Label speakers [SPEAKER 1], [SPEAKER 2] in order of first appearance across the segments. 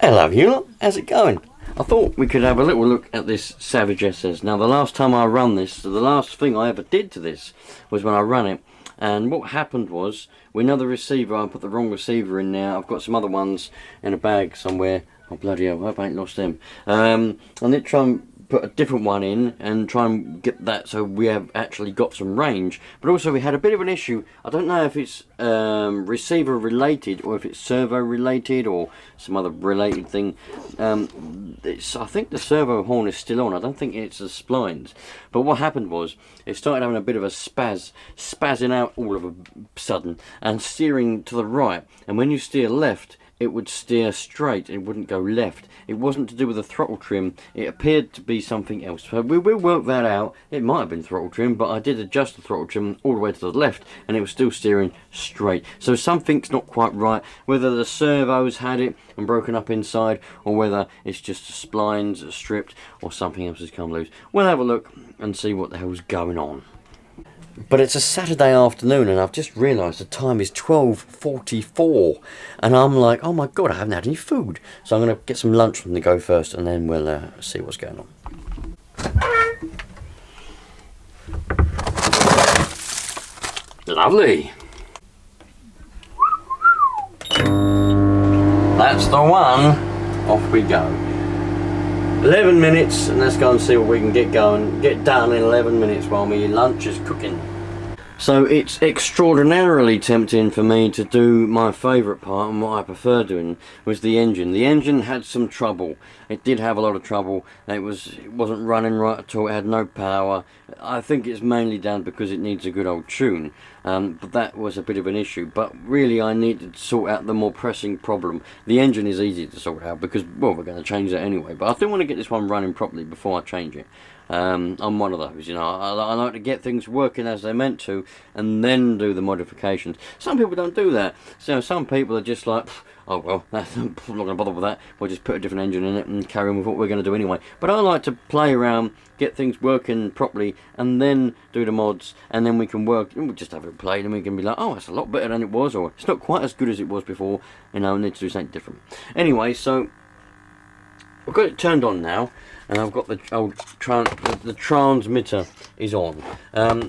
[SPEAKER 1] Hello you lot, how's it going? I thought we could have a little look at this Savage SS. Now the last time I run this, the last thing I ever did to this was when I ran it, and what happened was, we know the receiver, I put the wrong receiver in there. I've got some other ones in a bag somewhere. Oh bloody hell, I hope I ain't lost them. I need to try and put a different one in and try and get that so we have actually got some range. But also we had a bit of an issue. I don't know if it's receiver related or if it's servo related or some other related thing. I think the servo horn is still on. I don't think it's the splines. But what happened was it started having a bit of a spazzing out all of a sudden and steering to the right. And when you steer left, it would steer straight, it wouldn't go left. It wasn't to do with the throttle trim, it appeared to be something else. So we will work that out. It might have been throttle trim, but I did adjust the throttle trim all the way to the left and it was still steering straight. So something's not quite right, whether the servos had it and broken up inside or whether it's just the splines stripped or something else has come loose. We'll have a look and see what the hell's going on. But it's a Saturday afternoon and I've just realised the time is 12:44 and I'm like, oh my god, I haven't had any food. So I'm going to get some lunch from the go first and then we'll see what's going on. Lovely. That's the one. Off we go. 11 minutes and let's go and see what we can get done in 11 minutes while my lunch is cooking. So it's extraordinarily tempting for me to do my favourite part, and what I prefer doing was the engine. The engine had some trouble. It did have a lot of trouble. It wasn't running right at all. It had no power. I think it's mainly down because it needs a good old tune. But that was a bit of an issue. But really I needed to sort out the more pressing problem. The engine is easy to sort out because, well, we're going to change that anyway. But I still want to get this one running properly before I change it. I'm one of those, you know, I like to get things working as they're meant to and then do the modifications. Some people don't do that. So some people are just like, oh well, I'm not going to bother with that, we'll just put a different engine in it and carry on with what we're going to do anyway. But I like to play around, get things working properly and then do the mods, and then we can work, we'll just have it played and we can be like, oh, it's a lot better than it was, or it's not quite as good as it was before, you know, I need to do something different. Anyway, so I've got it turned on now, and I've got the old the transmitter is on.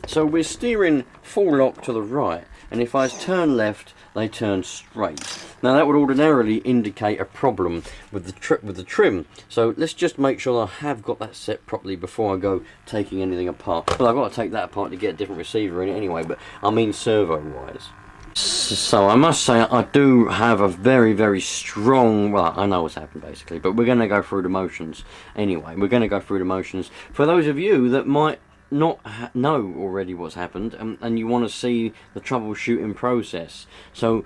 [SPEAKER 1] So we're steering full lock to the right, and if I turn left, they turn straight. Now that would ordinarily indicate a problem with the trim. So let's just make sure I have got that set properly before I go taking anything apart. Well, I've got to take that apart to get a different receiver in it anyway, but I mean servo-wise. So I must say I do have a very, very strong, well, I know what's happened basically, but we're going to go through the motions anyway. We're going to go through the motions. For those of you that might not know already what's happened and you want to see the troubleshooting process, so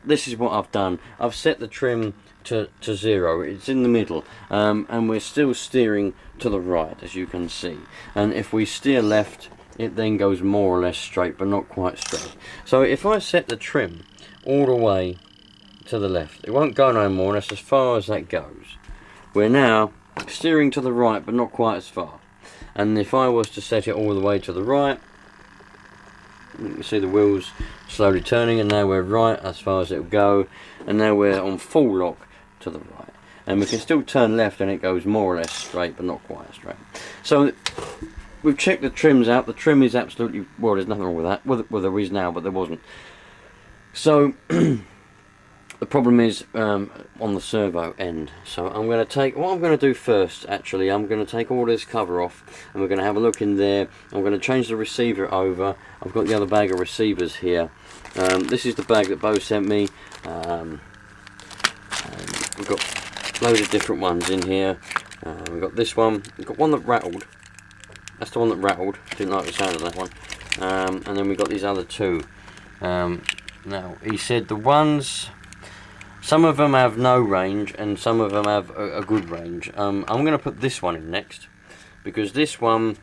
[SPEAKER 1] this is what I've done. I've set the trim to 0, it's in the middle, and we're still steering to the right, as you can see. And if we steer left, it then goes more or less straight, but not quite straight. So if I set the trim all the way to the left, it won't go no more, and that's as far as that goes. We're now steering to the right, but not quite as far. And if I was to set it all the way to the right, you can see the wheels slowly turning, and now we're right as far as it'll go, and now we're on full lock to the right. And we can still turn left and it goes more or less straight, but not quite straight. So we've checked the trims out. The trim is absolutely, well, there's nothing wrong with that. Well, there is now, but there wasn't. So the problem is on the servo end. So I'm going to take, what I'm going to do first, actually, I'm going to take all this cover off and we're going to have a look in there. I'm going to change the receiver over. I've got the other bag of receivers here. This is the bag that Bo sent me. We've got loads of different ones in here. We've got this one. We've got one that rattled. That's the one that rattled. Didn't like the sound of that one. And then we got these other two. Now he said the ones, some of them have no range and some of them have a good range. I'm going to put this one in next because this one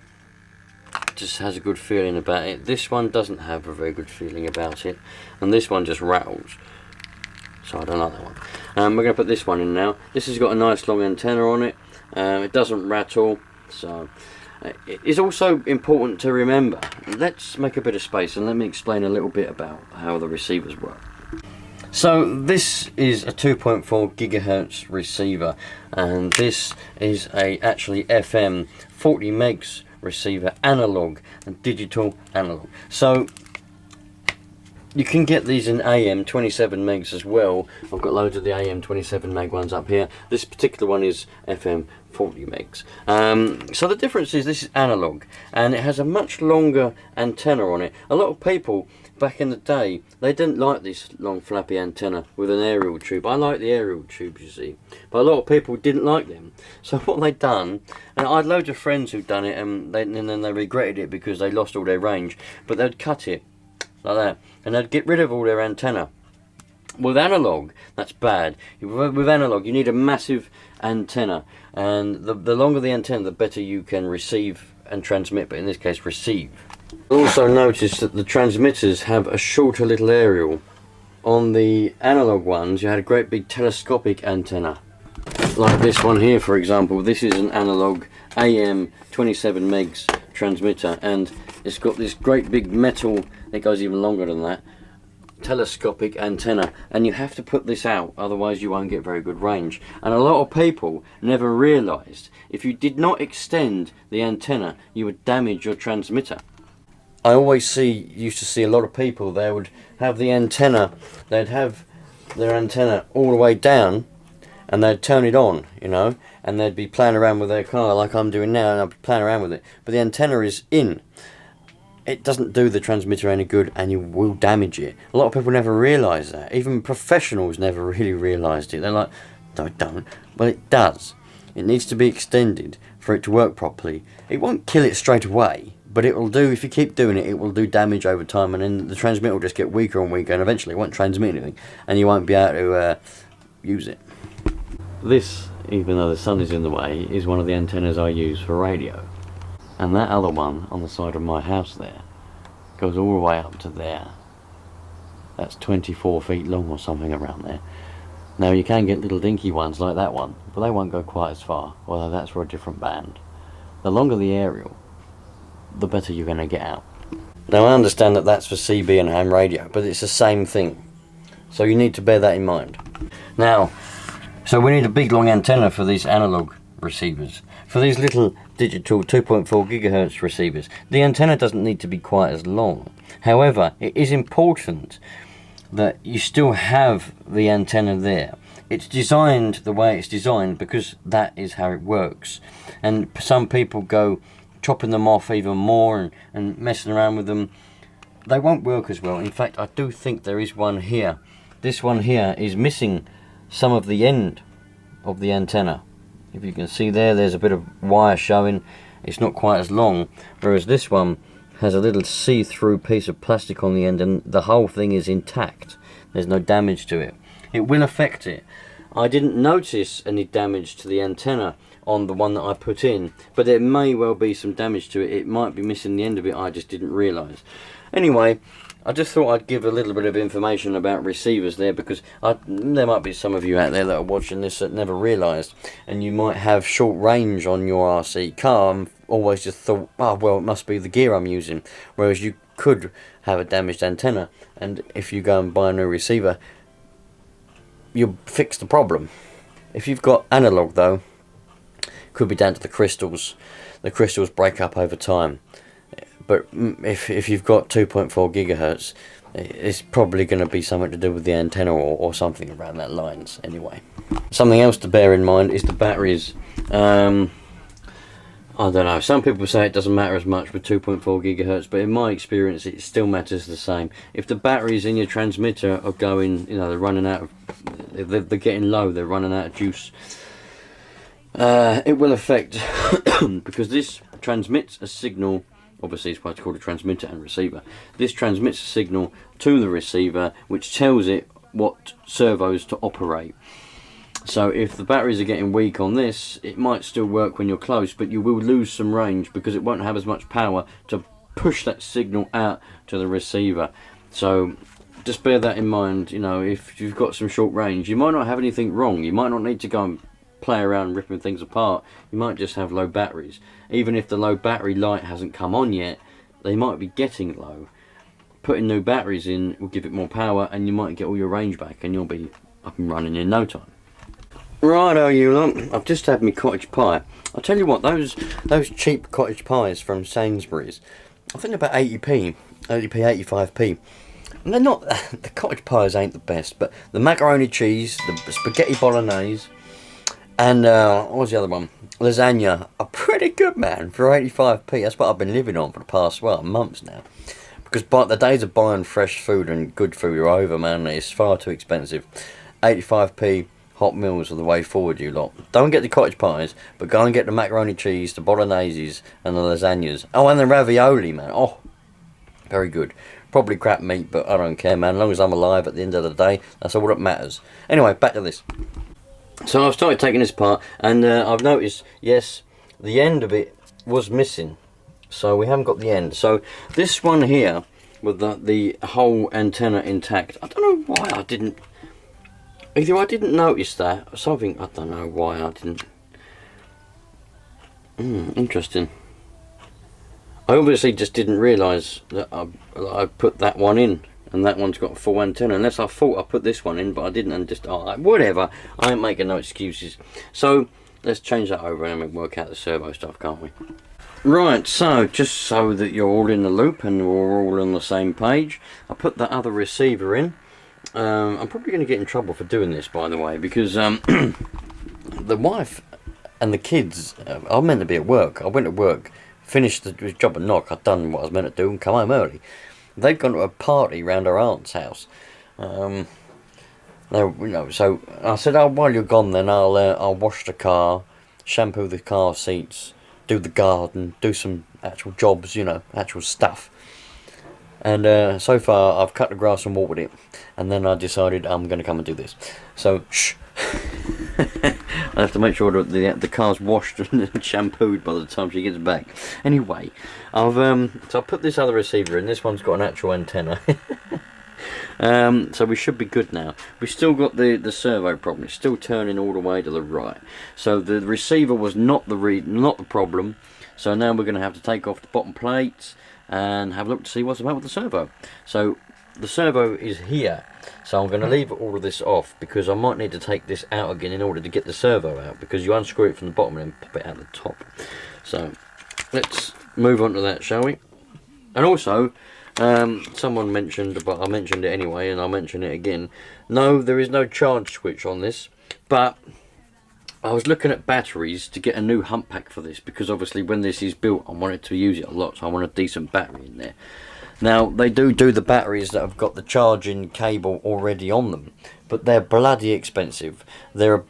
[SPEAKER 1] just has a good feeling about it. This one doesn't have a very good feeling about it, and this one just rattles. So I don't like that one. We're going to put this one in now. This has got a nice long antenna on it. It doesn't rattle, so. It's also important to remember, let's make a bit of space and let me explain a little bit about how the receivers work. So this is a 2.4 gigahertz receiver, and this is actually FM 40 megs receiver, analog and digital analog. So you can get these in AM 27 megs as well. I've got loads of the AM 27 meg ones up here. This particular one is FM 40 megs. So the difference is this is analog, and it has a much longer antenna on it. A lot of people back in the day, they didn't like this long flappy antenna with an aerial tube. I like the aerial tubes, you see, but a lot of people didn't like them. So what they'd done, and I had loads of friends who'd done it, and then they regretted it because they lost all their range, but they'd cut it like that, and they'd get rid of all their antenna. With analog, that's bad. With analog, you need a massive antenna, and the longer the antenna, the better you can receive and transmit, but in this case, receive. Also notice that the transmitters have a shorter little aerial. On the analog ones, you had a great big telescopic antenna, like this one here, for example. This is an analog AM 27 megs transmitter, and it's got this great big metal, it goes even longer than that, telescopic antenna, and you have to put this out, otherwise you won't get very good range. And a lot of people never realized if you did not extend the antenna, you would damage your transmitter. I always used to see a lot of people, they would have the antenna, they'd have their antenna all the way down, and they'd turn it on, you know, and they'd be playing around with their car like I'm doing now, and I'd be playing around with it, but the antenna is in. It doesn't do the transmitter any good, and you will damage it. A lot of people never realise that. Even professionals never really realised it. They're like, no, it don't. Well, it does. It needs to be extended for it to work properly. It won't kill it straight away, but it will do, if you keep doing it, it will do damage over time, and then the transmitter will just get weaker and weaker, and eventually it won't transmit anything, and you won't be able to use it. This, even though the sun is in the way, is one of the antennas I use for radio. And that other one on the side of my house there goes all the way up to there. That's 24 feet long or something around there. Now you can get little dinky ones like that one, but they won't go quite as far, although that's for a different band. The longer the aerial, the better you're going to get out. Now I understand that that's for CB and ham radio, but it's the same thing. So you need to bear that in mind. Now, so we need a big long antenna for these analog receivers. For these little digital 2.4 gigahertz receivers, the antenna doesn't need to be quite as long. However, it is important that you still have the antenna there. It's designed the way it's designed because that is how it works. And some people go chopping them off even more and messing around with them. They won't work as well. In fact, I do think there is one here. This one here is missing some of the end of the antenna. If you can see there's a bit of wire showing. It's not quite as long, whereas this one has a little see-through piece of plastic on the end, and the whole thing is intact. There's no damage to it. It will affect it. I didn't notice any damage to the antenna on the one that I put in, but there may well be some damage to it. It might be missing the end of it, I just didn't realise. Anyway, I just thought I'd give a little bit of information about receivers there, because there might be some of you out there that are watching this that never realised, and you might have short range on your RC car and always just thought, oh well, it must be the gear I'm using, whereas you could have a damaged antenna, and if you go and buy a new receiver, you'll fix the problem. If you've got analog though, could be down to the crystals. The crystals break up over time. But if you've got 2.4 gigahertz, it's probably going to be something to do with the antenna or something around that lines anyway. Something else to bear in mind is the batteries. I don't know, some people say it doesn't matter as much with 2.4 gigahertz, but in my experience it still matters the same. If the batteries in your transmitter are going, you know, they're running out of, they're getting low, they're running out of juice, it will affect because this transmits a signal. Obviously it's what's called a transmitter and receiver. This transmits a signal to the receiver which tells it what servos to operate. So if the batteries are getting weak on this, it might still work when you're close, but you will lose some range because it won't have as much power to push that signal out to the receiver. So just bear that in mind. You know, if you've got some short range, you might not have anything wrong. You might not need to go and play around ripping things apart. You might just have low batteries. Even if the low battery light hasn't come on yet, they might be getting low. putting new batteries in will give it more power, and you might get all your range back, and you'll be up and running in no time. Righto, you lot. I've just had my cottage pie. I'll tell you what, those cheap cottage pies from Sainsbury's, I think about 80p, 85p. And they're not, the cottage pies ain't the best, but the macaroni cheese, the spaghetti bolognese, and what was the other one? Lasagna are pretty good, man, for 85p. That's what I've been living on for the past, well, months now. Because the days of buying fresh food and good food are over, man. It's far too expensive. 85p hot meals are the way forward, you lot. Don't get the cottage pies, but go and get the macaroni cheese, the bologneses, and the lasagnas. Oh, and the ravioli, man. Oh, very good. Probably crap meat, but I don't care, man. As long as I'm alive at the end of the day, that's all that matters. Anyway, back to this. So I've started taking this apart, and I've noticed, yes, the end of it was missing. So we haven't got the end. So this one here, with the whole antenna intact, I don't know why I didn't... Either I didn't notice that, or something, I don't know why I didn't. Interesting. I obviously just didn't realise that I put that one in, and that one's got a full antenna, unless I thought I put this one in, but I didn't, and just, whatever, I ain't making no excuses. So, let's change that over and then work out the servo stuff, can't we? Right, so, just so that you're all in the loop and we're all on the same page, I put that other receiver in. I'm probably going to get in trouble for doing this, by the way, because the wife and the kids, I meant to be at work. I went to work, finished the job at knock, I'd done what I was meant to do and come home early. They'd gone to a party round our aunt's house. So I said, oh, while you're gone then, I'll wash the car, shampoo the car seats, do the garden, do some actual jobs, actual stuff. And so far I've cut the grass and watered it, and then I decided I'm going to come and do this. So, shh. I have to make sure that the car's washed and shampooed by the time she gets back. Anyway, so I put this other receiver in. This one's got an actual antenna. So we should be good now. We've still got the servo problem. It's still turning all the way to the right. So the receiver was not the problem. So now we're going to have to take off the bottom plates and have a look to see what's about with the servo. So the servo is here, so I'm going to leave all of this off because I might need to take this out again in order to get the servo out, because you unscrew it from the bottom and then pop it out the top. So let's move on to that, shall we? And also, someone mentioned, but I mentioned it anyway and I'll mention it again, no, there is no charge switch on this, but I was looking at batteries to get a new hump pack for this, because obviously when this is built I wanted to use it a lot, so I want a decent battery in there. Now they do the batteries that have got the charging cable already on them, but they're bloody expensive. They're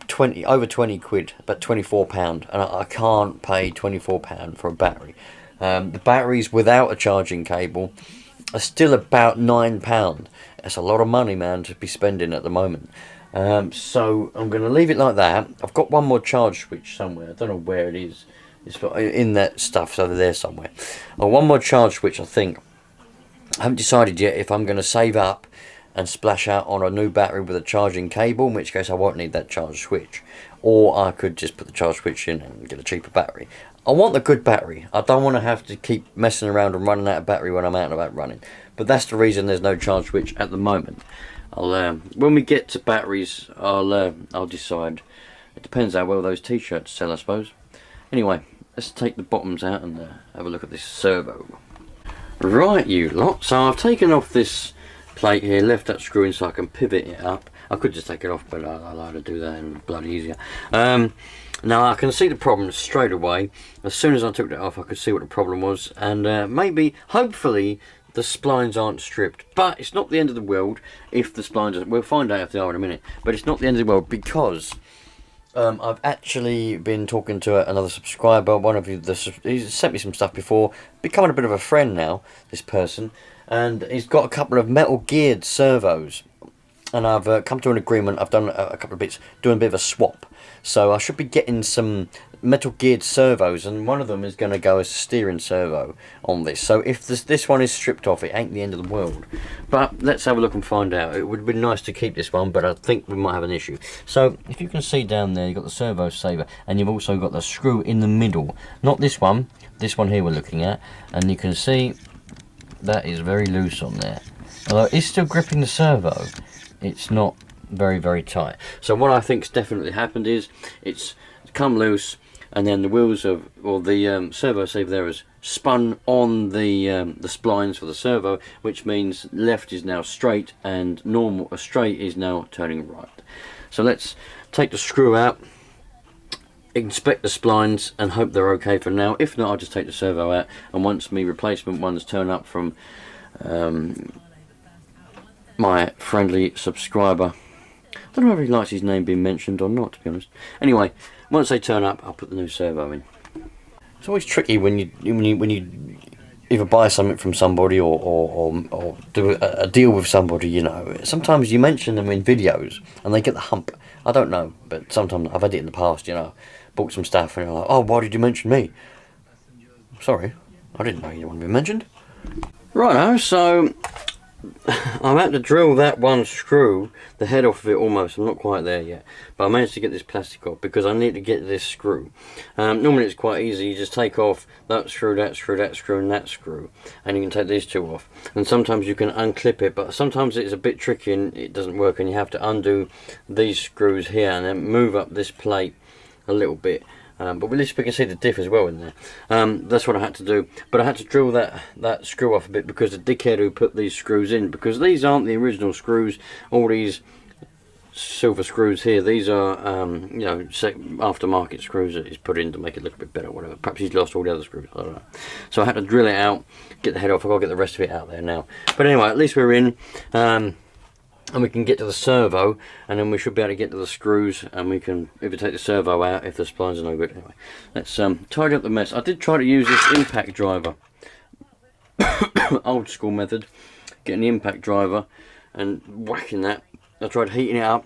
[SPEAKER 1] over 20 quid, about £24, and I can't pay £24 for a battery. The batteries without a charging cable are still about £9. That's a lot of money, man, to be spending at the moment. So I'm going to leave it like that. I've got one more charge switch somewhere. I don't know where it is. It's in that stuff over there somewhere. One more charge switch, I think. I haven't decided yet if I'm going to save up and splash out on a new battery with a charging cable, in which case I won't need that charge switch. Or I could just put the charge switch in and get a cheaper battery. I want a good battery. I don't want to have to keep messing around and running out of battery when I'm out and about running. But that's the reason there's no charge switch at the moment. When we get to batteries, I'll decide. It depends how well those t-shirts sell, I suppose. Anyway, let's take the bottoms out and have a look at this servo. Right, you lot. So I've taken off this plate here, left that screw in so I can pivot it up. I could just take it off, but I like to do that, and it's bloody easier. Now I can see the problem straight away. As soon as I took that off, I could see what the problem was, and hopefully the splines aren't stripped. But it's not the end of the world if the splines are. We'll find out if they are in a minute. But it's not the end of the world, because I've actually been talking to another subscriber. One of you, he's sent me some stuff before, becoming a bit of a friend now, this person, and he's got a couple of metal geared servos, and I've come to an agreement. I've done a couple of bits, doing a bit of a swap, so I should be getting some metal geared servos, and one of them is going to go as a steering servo on this. So if this one is stripped off, it ain't the end of the world, but let's have a look and find out. It would be nice to keep this one, but I think we might have an issue. So if you can see down there, you've got the servo saver, and you've also got the screw in the middle, not this one here we're looking at, and you can see that is very loose on there. Although it's still gripping the servo, it's not very tight. So what I think's definitely happened is it's come loose, and then the wheels of, or the servo sleeve there has spun on the splines for the servo, which means left is now straight and straight is now turning right. So let's take the screw out, inspect the splines and hope they're okay for now. If not, I'll just take the servo out, and once my replacement ones turn up from my friendly subscriber, I don't know if he likes his name being mentioned or not, to be honest. Anyway, once they turn up, I'll put the new servo in. It's always tricky when you either buy something from somebody or do a deal with somebody, you know. Sometimes you mention them in videos and they get the hump. I don't know, but sometimes I've had it in the past, you know. Bought some stuff and you're like, oh, why did you mention me? Sorry, I didn't know you wanted to be mentioned. Righto, so I had to drill that one screw, the head off of it almost. I'm not quite there yet, but I managed to get this plastic off because I need to get this screw. Normally it's quite easy, you just take off that screw, that screw, that screw and that screw, and you can take these two off. And sometimes you can unclip it, but sometimes it's a bit tricky and it doesn't work, and you have to undo these screws here and then move up this plate a little bit. But at least we can see the diff as well in there. That's what I had to do. But I had to drill that screw off a bit because the dickhead who put these screws in, because these aren't the original screws, all these silver screws here, these are you know, aftermarket screws that he's put in to make it look a bit better, whatever. Perhaps he's lost all the other screws, I don't know. So I had to drill it out, get the head off. I've got to get the rest of it out there now. But anyway, at least we're in. And we can get to the servo, and then we should be able to get to the screws, and we can either take the servo out if the splines are no good. Anyway, let's tidy up the mess. I did try to use this impact driver, old school method, getting the impact driver and whacking that. I tried heating it up,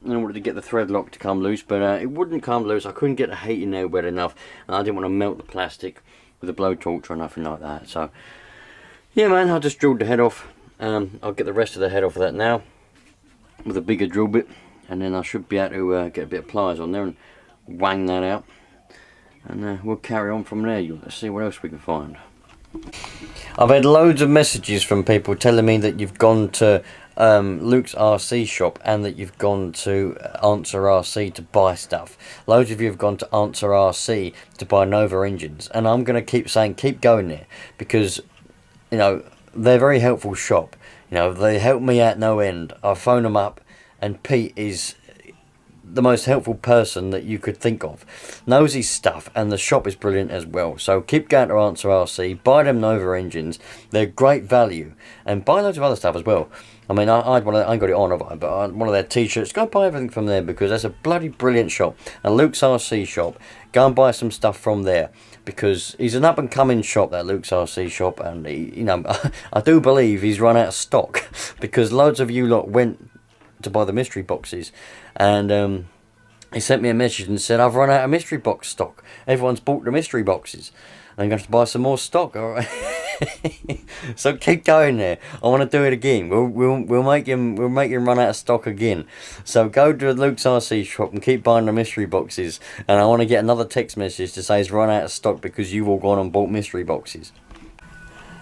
[SPEAKER 1] and I wanted to get the thread lock to come loose, but it wouldn't come loose. I couldn't get the heat in there wet enough, and I didn't want to melt the plastic with a blowtorch or nothing like that. So yeah, man, I just drilled the head off. I'll get the rest of the head off of that now with a bigger drill bit, and then I should be able to get a bit of pliers on there and wang that out, and we'll carry on from there. Let's see what else we can find. I've had loads of messages from people telling me that you've gone to Luke's RC shop and that you've gone to Answer RC to buy stuff. Loads of you have gone to Answer RC to buy Nova engines, and I'm going to keep saying keep going there, because you know they're a very helpful shop. You know, they help me out no end. I phone them up, and Pete is the most helpful person that you could think of. Knows his stuff, and the shop is brilliant as well. So keep going to Answer RC, buy them Nova engines. They're great value, and buy loads of other stuff as well. I mean, I ain't got it on, have I? But one of their t-shirts. Go buy everything from there, because that's a bloody brilliant shop. And Luke's RC shop, go and buy some stuff from there, because he's an up-and-coming shop, that Luke's RC shop, and he, you know, I do believe he's run out of stock, because loads of you lot went to buy the mystery boxes, and he sent me a message and said, I've run out of mystery box stock. Everyone's bought the mystery boxes. I'm going to have to buy some more stock. All right. So keep going there. I want to do it again. We'll make him run out of stock again. So go to Luke's RC shop and keep buying the mystery boxes. And I want to get another text message to say he's run out of stock because you've all gone and bought mystery boxes.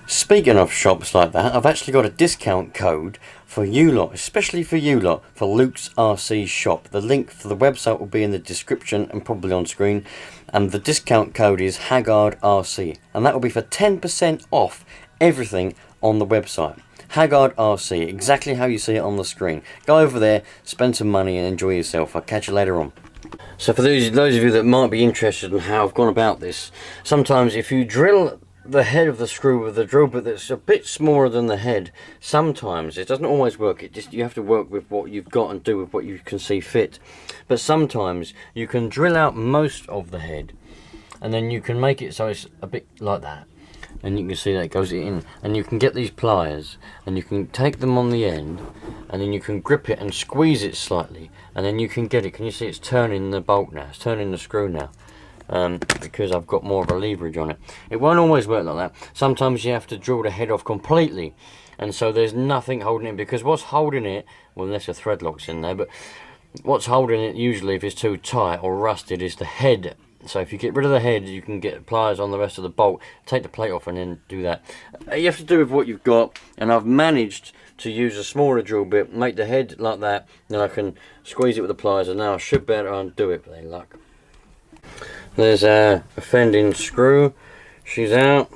[SPEAKER 1] Speaking of shops like that, I've actually got a discount code for you lot, especially for you lot, for Luke's RC shop. The link for the website will be in the description and probably on screen. And the discount code is Haggard RC, and that will be for 10% off everything on the website. Haggard RC, exactly how you see it on the screen. Go over there, spend some money and enjoy yourself. I'll catch you later on. So for those of you that might be interested in how I've gone about this, sometimes if you drill the head of the screw with a drill bit that's a bit smaller than the head, sometimes it doesn't always work. You have to work with what you've got and do with what you can see fit. But sometimes you can drill out most of the head, and then you can make it so it's a bit like that, and you can see that it goes in, and you can get these pliers and you can take them on the end, and then you can grip it and squeeze it slightly, and then you can get it. Can you see it's turning the bolt now? It's turning the screw now. Because I've got more of a leverage on it. It won't always work like that. Sometimes you have to drill the head off completely, and so there's nothing holding it, because what's holding it, well, unless a thread lock's in there, but what's holding it usually, if it's too tight or rusted, is the head So if you get rid of the head, you can get pliers on the rest of the bolt, take the plate off and then do that. You have to do with what you've got, and I've managed to use a smaller drill bit, make the head like that, then I can squeeze it with the pliers, and now I should be able to undo it with any luck. There's a fending screw, she's out,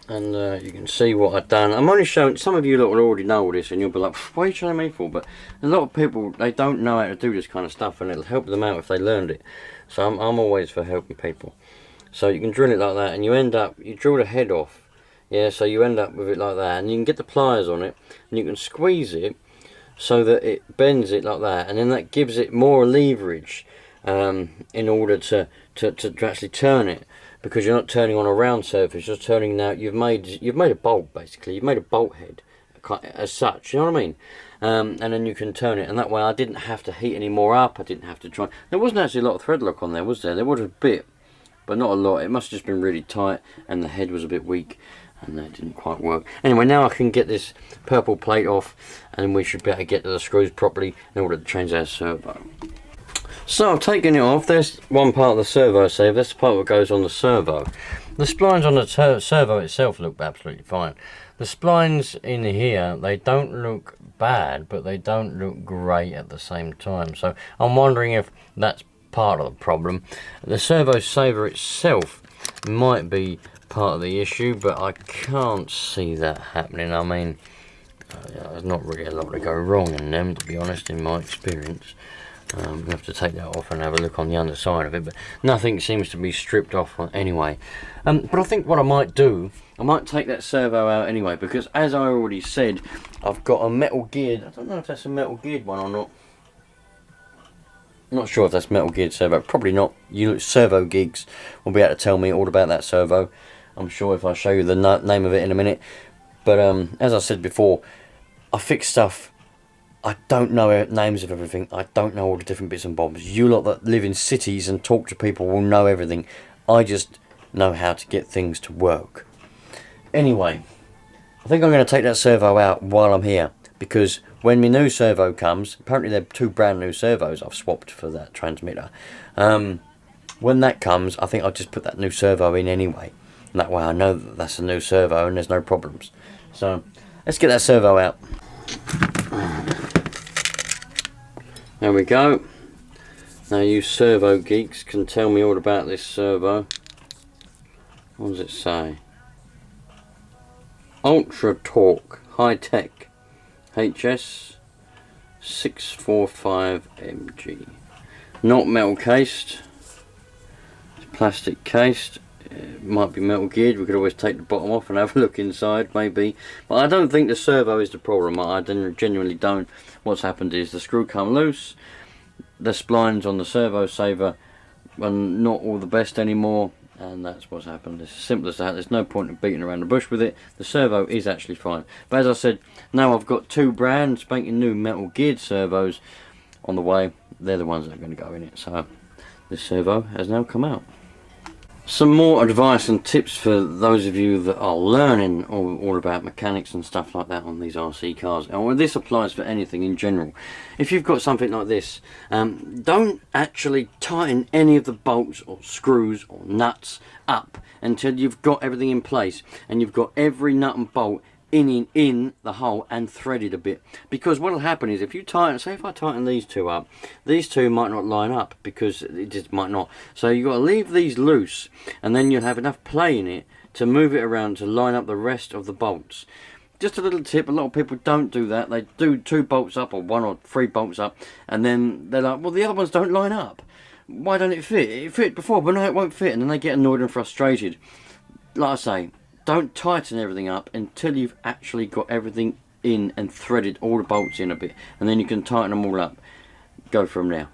[SPEAKER 1] and you can see what I've done. I'm only showing, some of you lot will already know all this and you'll be like, what are you showing me for? But a lot of people, they don't know how to do this kind of stuff, and it'll help them out if they learned it. So I'm always for helping people. So you can drill it like that, and you end up, you drill the head off, yeah, so you end up with it like that, and you can get the pliers on it, and you can squeeze it so that it bends it like that, and then that gives it more leverage in order to actually turn it, because you're not turning on a round surface, you're turning now, you've made a bolt basically, you've made a bolt head as such, you know what I mean? And then you can turn it, and that way I didn't have to heat any more up, I didn't have to try. There wasn't actually a lot of thread lock on there, was there? There was a bit, but not a lot. It must have just been really tight, and the head was a bit weak, and that didn't quite work. Anyway, now I can get this purple plate off, and we should be able to get to the screws properly in order to change our servo. So I've taken it off. There's one part of the servo save, that's the part that goes on the servo. The splines on the servo itself look absolutely fine. The splines in here, they don't look bad, but they don't look great at the same time. So I'm wondering if that's part of the problem. The servo saver itself might be part of the issue, but I can't see that happening. I mean, there's not really a lot to go wrong in them, to be honest, in my experience. We'll have to take that off and have a look on the underside of it, but nothing seems to be stripped off anyway. But I think what I might do, I might take that servo out anyway, because as I already said, I've got a metal geared, I don't know if that's a metal geared one or not. I'm not sure if that's metal geared servo, probably not. You servo geeks will be able to tell me all about that servo, I'm sure, if I show you the name of it in a minute. But as I said before, I fix stuff. I don't know names of everything. I don't know all the different bits and bobs. You lot that live in cities and talk to people will know everything. I just know how to get things to work. Anyway, I think I'm going to take that servo out while I'm here, because when my new servo comes, apparently they're 2 brand new servos I've swapped for that transmitter. When that comes, I think I'll just put that new servo in anyway. And that way I know that that's a new servo and there's no problems. So let's get that servo out. There we go. Now you servo geeks can tell me all about this servo. What does it say? Ultra Torque High Tech HS 645 MG. Not metal cased. It's plastic cased. It might be metal geared. We could always take the bottom off and have a look inside, maybe. But I don't think the servo is the problem. I genuinely don't. What's happened is the screw come loose. The splines on the servo saver are not all the best anymore, and that's what's happened. It's as simple as that. There's no point in beating around the bush with it. The servo is actually fine. But as I said, now I've got 2 brand spanking new metal geared servos on the way. They're the ones that are going to go in it. So this servo has now come out. Some more advice and tips for those of you that are learning all about mechanics and stuff like that on these RC cars. And this applies for anything in general. If you've got something like this, don't actually tighten any of the bolts or screws or nuts up until you've got everything in place and you've got every nut and bolt in the hole and threaded a bit. Because what will happen is, if you tighten, say if I tighten these 2 up, these 2 might not line up, because it just might not. So you've got to leave these loose, and then you'll have enough play in it to move it around to line up the rest of the bolts. Just a little tip, a lot of people don't do that. They do 2 bolts up or 1 or 3 bolts up, and then they're like, well, the other ones don't line up. Why don't it fit? It fit before, but no, it won't fit, and then they get annoyed and frustrated. Like I say, don't tighten everything up until you've actually got everything in and threaded all the bolts in a bit, and then you can tighten them all up. Go from there.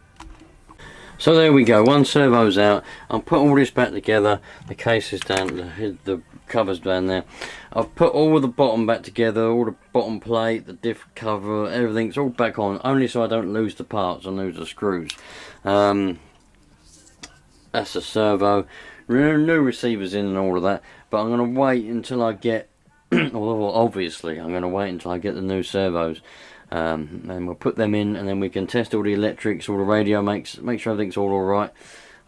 [SPEAKER 1] So there we go, 1 servo's out. I'll put all this back together. The case is down, the cover's down there. I've put all the bottom back together, all the bottom plate, the diff cover, everything's all back on, only so I don't lose the parts and lose the screws. That's a servo. New receivers in and all of that, but I'm going to wait until I get, well, obviously I'm going to wait until I get the new servos, and we'll put them in, and then we can test all the electrics, all the radio, make sure everything's all right,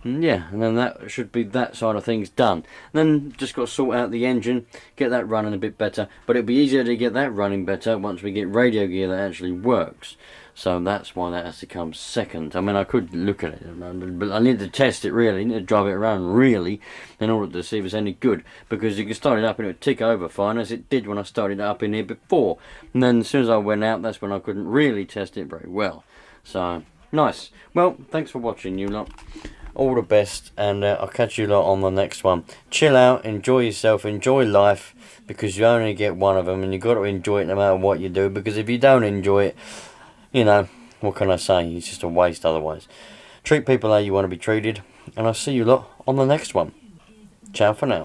[SPEAKER 1] And yeah, and then that should be that side of things done. And then just got to sort out the engine, get that running a bit better. But it'll be easier to get that running better once we get radio gear that actually works. So that's why that has to come second. I mean, I could look at it, but I need to test it really. I need to drive it around really in order to see if it's any good. Because you can start it up and it would tick over fine, as it did when I started it up in here before. And then as soon as I went out, that's when I couldn't really test it very well. So, nice. Well, thanks for watching, you lot. All the best, and I'll catch you lot on the next one. Chill out, enjoy yourself, enjoy life, because you only get one of them, and you've got to enjoy it no matter what you do, because if you don't enjoy it, you know, what can I say? It's just a waste otherwise. Treat people how you want to be treated, and I'll see you lot on the next one. Ciao for now.